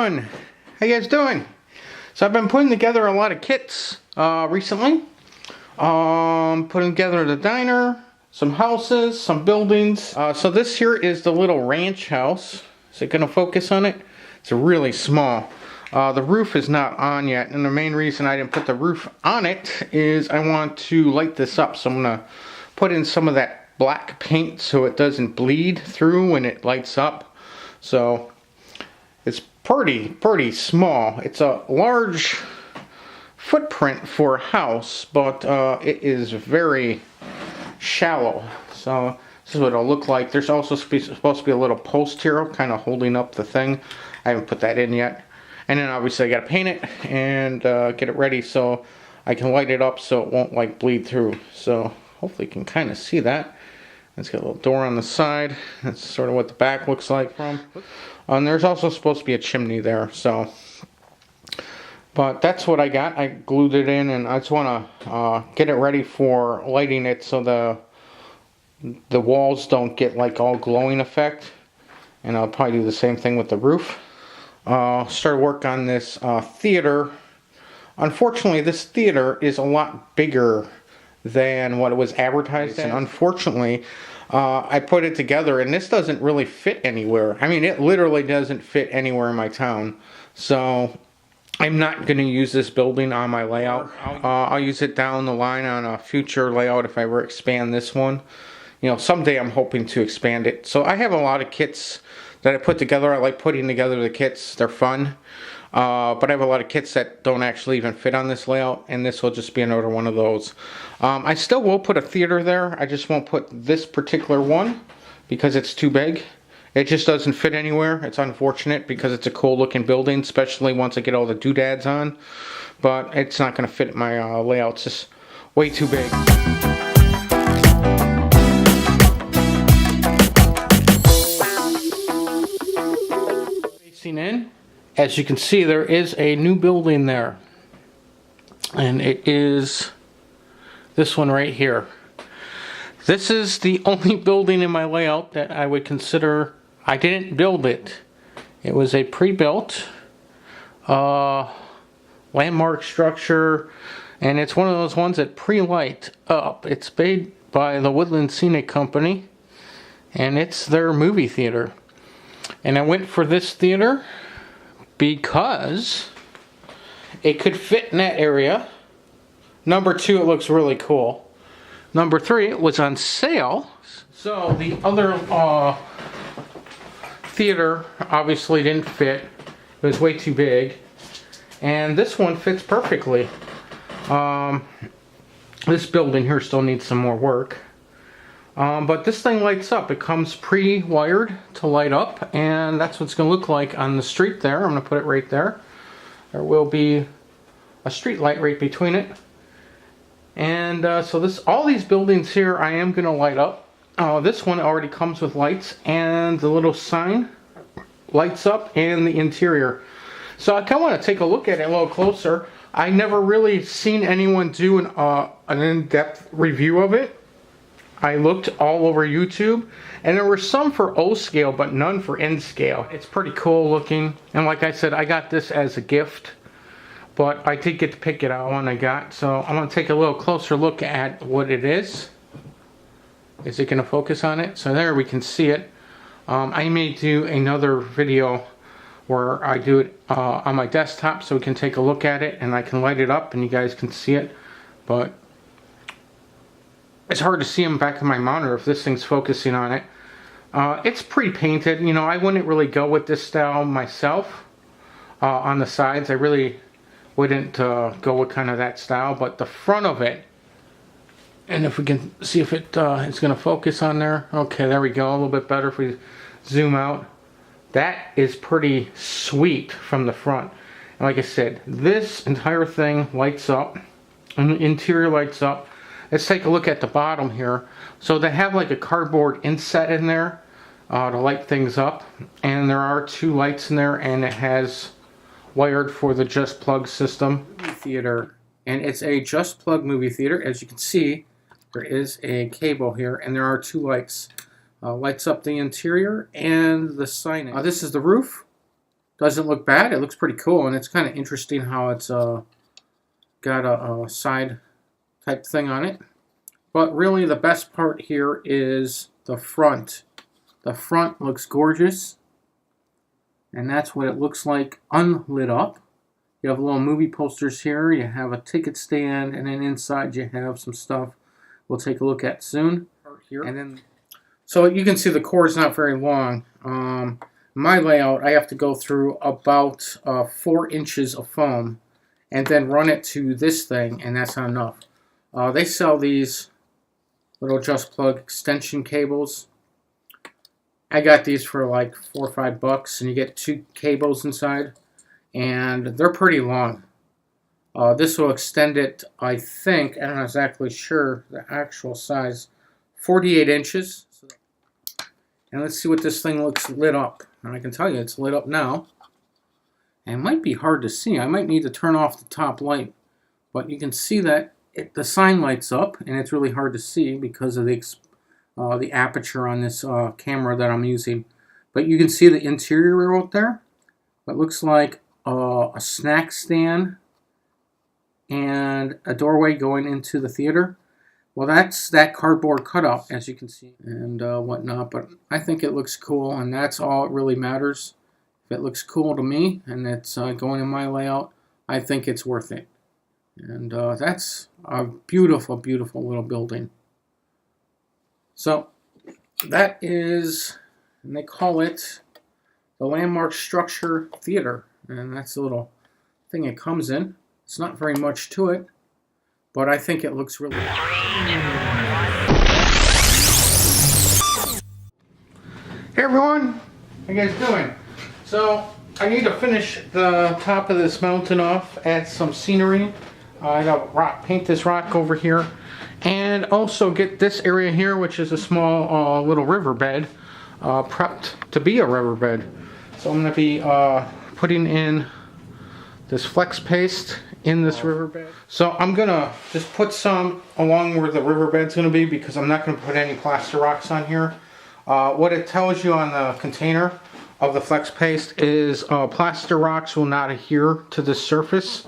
everyone, how you guys doing? So I've been putting together a lot of kits recently. Putting together the diner, some houses, some buildings. So this here is the little ranch house. Is it going to focus on it? It's really small. The roof is not on yet, and the main reason I didn't put the roof on it is I want to light this up. So I'm going to put in some of that black paint so it doesn't bleed through when it lights up. So it's pretty small. It's a large footprint for a house, but it is very shallow. So this is what it'll look like. There's also supposed to be a little post here kind of holding up the thing. I haven't put that in yet. And then obviously I got to paint it and get it ready so I can light it up so it won't like bleed through. So hopefully you can kind of see that. It's got a little door on the side. That's sort of what the back looks like from. And there's also supposed to be a chimney there. So, but that's what I got. I glued it in, and I just want to get it ready for lighting it so the walls don't get like all glowing effect. And I'll probably do the same thing with the roof. Started work on this theater. Unfortunately, this theater is a lot bigger than what it was advertised as. And unfortunately, I put it together, and this doesn't really fit anywhere. I mean, it literally doesn't fit anywhere in my town. So I'm not going to use this building on my layout. I'll use it down the line on a future layout if I ever expand this one. You know, someday I'm hoping to expand it. So I have a lot of kits that I put together. I like putting together the kits. They're fun. But I have a lot of kits that don't actually even fit on this layout, and this will just be another one of those. I still will put a theater there. I just won't put this particular one because it's too big. It just doesn't fit anywhere. It's unfortunate because it's a cool looking building, especially once I get all the doodads on. But it's not going to fit my layout. It's just way too big. Facing in. As you can see, there is a new building there, and it is this one right here. This is the only building in my layout that I would consider, I didn't build it. It was a pre-built landmark structure, and it's one of those ones that pre-light up. It's made by the Woodland Scenic Company, and it's their movie theater. And I went for this theater because it could fit in that area. Number 2, it looks really cool. Number 3, it was on sale. So the other theater obviously didn't fit. It was way too big. And this one fits perfectly. This building here still needs some more work. But this thing lights up. It comes pre-wired to light up, and that's what it's going to look like on the street there. I'm going to put it right there. There will be a street light right between it. And so all these buildings here I am going to light up. This one already comes with lights, and the little sign lights up, and the interior. So I kind of want to take a look at it a little closer. I never really seen anyone do an in-depth review of it. I looked all over YouTube, and there were some for O scale, but none for N scale. It's pretty cool looking, and like I said, I got this as a gift, but I did get to pick it out when I got, so I'm going to take a little closer look at what it is. Is it going to focus on it? So there we can see it. I may do another video where I do it on my desktop so we can take a look at it, and I can light it up and you guys can see it, but it's hard to see them back in my monitor if this thing's focusing on it. It's pre-painted. You know, I wouldn't really go with this style myself on the sides. I really wouldn't go with kind of that style. But the front of it, and if we can see if it's going to focus on there. Okay, there we go. A little bit better if we zoom out. That is pretty sweet from the front. And like I said, this entire thing lights up, and the interior lights up. Let's take a look at the bottom here. So they have like a cardboard inset in there to light things up. And there are 2 lights in there, and it has wired for the Just Plug system. Movie theater. And it's a Just Plug movie theater. As you can see, there is a cable here, and there are 2 lights. Lights up the interior and the signage. This is the roof. doesn't look bad. It looks pretty cool, and it's kind of interesting how it's got a side type thing on it. But really the best part here is the front. The front looks gorgeous, and that's what it looks like unlit up. You have little movie posters here, you have a ticket stand, and then inside you have some stuff we'll take a look at soon. And then, so you can see the cord is not very long. My layout, I have to go through about 4 inches of foam and then run it to this thing, and that's not enough. They sell these little just plug extension cables. I got these for like $4 or $5, and you get 2 cables inside, and they're pretty long. This will extend it, I think, I'm not exactly sure the actual size, 48 inches. And let's see what this thing looks lit up. And I can tell you it's lit up now. And it might be hard to see. I might need to turn off the top light. But you can see that the sign lights up, and it's really hard to see because of the aperture on this camera that I'm using. But you can see the interior out there. It looks like a snack stand and a doorway going into the theater. Well, that's that cardboard cutout, as you can see, and whatnot. But I think it looks cool, and that's all it really matters. If it looks cool to me, and it's going in my layout, I think it's worth it. And that's a beautiful, beautiful little building. So that is, and they call it the Landmark Structure Theater, and that's the little thing it comes in. It's not very much to it, but I think it looks really good. Hey everyone, how you guys doing? So I need to finish the top of this mountain off, add some scenery. I got paint this rock over here, and also get this area here, which is a small little riverbed, prepped to be a riverbed. So I'm going to be putting in this flex paste in this riverbed. So I'm going to just put some along where the riverbed's going to be, because I'm not going to put any plaster rocks on here. What it tells you on the container of the flex paste is plaster rocks will not adhere to the surface.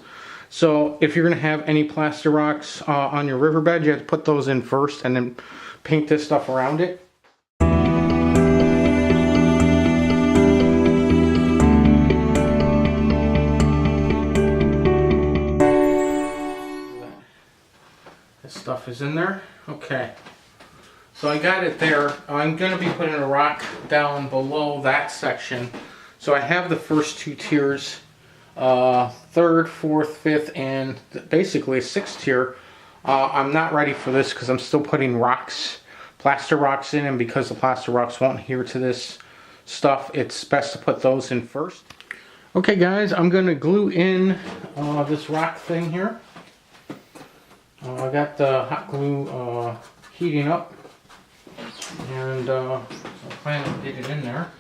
So if you're going to have any plaster rocks on your riverbed, you have to put those in first and then paint this stuff around it. This stuff is in there. Okay. So I got it there. I'm going to be putting a rock down below that section. So I have the first 2 tiers. 3rd, 4th, 5th, and basically a 6th tier. I'm not ready for this because I'm still putting rocks, plaster rocks in, and because the plaster rocks won't adhere to this stuff, it's best to put those in first. Okay guys, I'm going to glue in this rock thing here. I got the hot glue heating up, and so I plan to get it in there.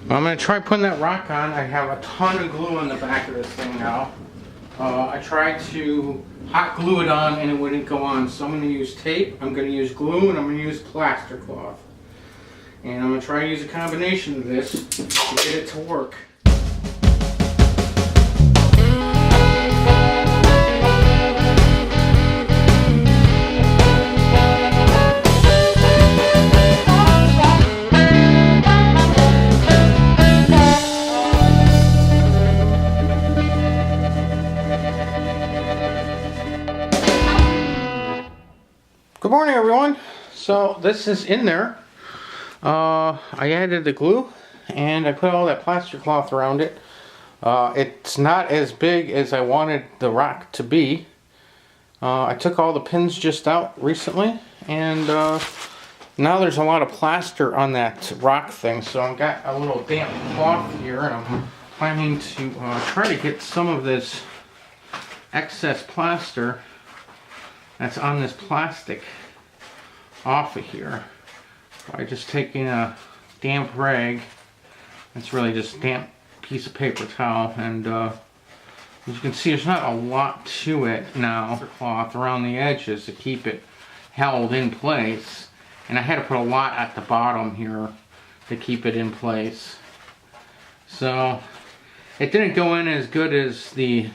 I'm going to try putting that rock on. I have a ton of glue on the back of this thing now. I tried to hot glue it on and it wouldn't go on. So I'm going to use tape, I'm going to use glue, and I'm going to use plaster cloth. And I'm going to try to use a combination of this to get it to work. Good morning everyone. So this is in there. I added the glue and I put all that plaster cloth around it. It's not as big as I wanted the rock to be. I took all the pins just out recently, and now there's a lot of plaster on that rock thing, so I've got a little damp cloth here, and I'm planning to try to get some of this excess plaster that's on this plastic off of here by just taking a damp rag. It's really just a damp piece of paper towel, and as you can see, there's not a lot to it now. Cloth around the edges to keep it held in place, and I had to put a lot at the bottom here to keep it in place. So It didn't go in as good as the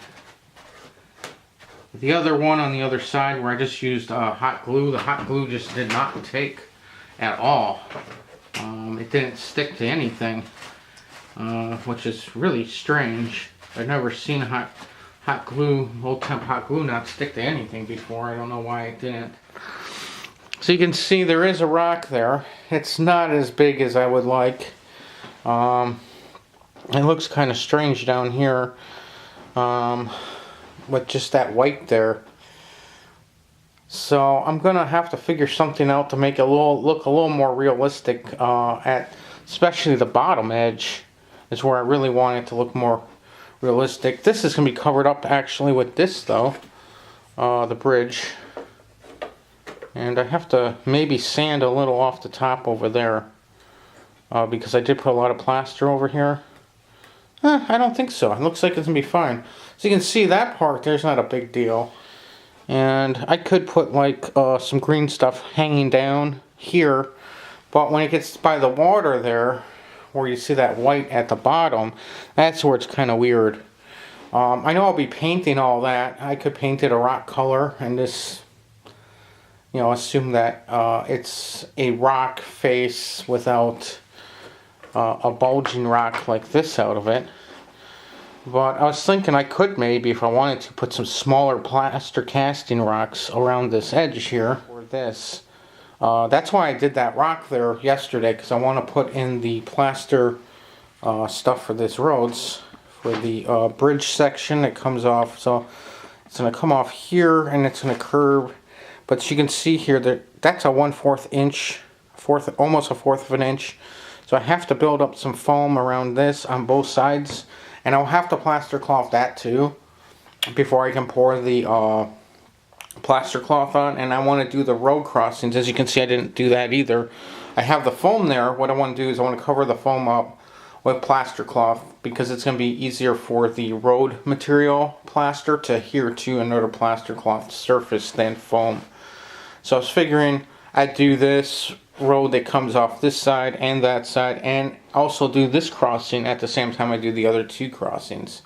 other one on the other side where I just used hot glue. The hot glue just did not take at all. It didn't stick to anything, which is really strange. I've never seen hot glue, low temp hot glue not stick to anything before. I don't know why it didn't. So you can see there is a rock there. It's not as big as I would like. It looks kind of strange down here with just that white there. So I'm gonna have to figure something out to make it look a little more realistic. Especially the bottom edge is where I really want it to look more realistic. This is gonna be covered up actually with this though, the bridge. And I have to maybe sand a little off the top over there because I did put a lot of plaster over here. I don't think so. It looks like it's gonna be fine. So you can see that part there's not a big deal. And I could put like some green stuff hanging down here, but when it gets by the water there, where you see that white at the bottom, that's where it's kind of weird. I know I'll be painting all that. I could paint it a rock color and this, you know, assume that it's a rock face without a bulging rock like this out of it. But I was thinking I could maybe, if I wanted to, put some smaller plaster casting rocks around this edge here, or this. That's why I did that rock there yesterday, because I want to put in the plaster stuff for this roads, for the bridge section that comes off. So it's going to come off here, and it's going to curve. But you can see here that that's a 1/4 inch, almost a 1/4 of an inch. So I have to build up some foam around this on both sides. And I'll have to plaster cloth that too before I can pour the plaster cloth on. And I want to do the road crossings. As you can see, I didn't do that either. I have the foam there. What I want to do is I want to cover the foam up with plaster cloth because it's going to be easier for the road material plaster to adhere to another plaster cloth surface than foam. So I was figuring I'd do this road that comes off this side and that side, and also do this crossing at the same time I do the other two crossings.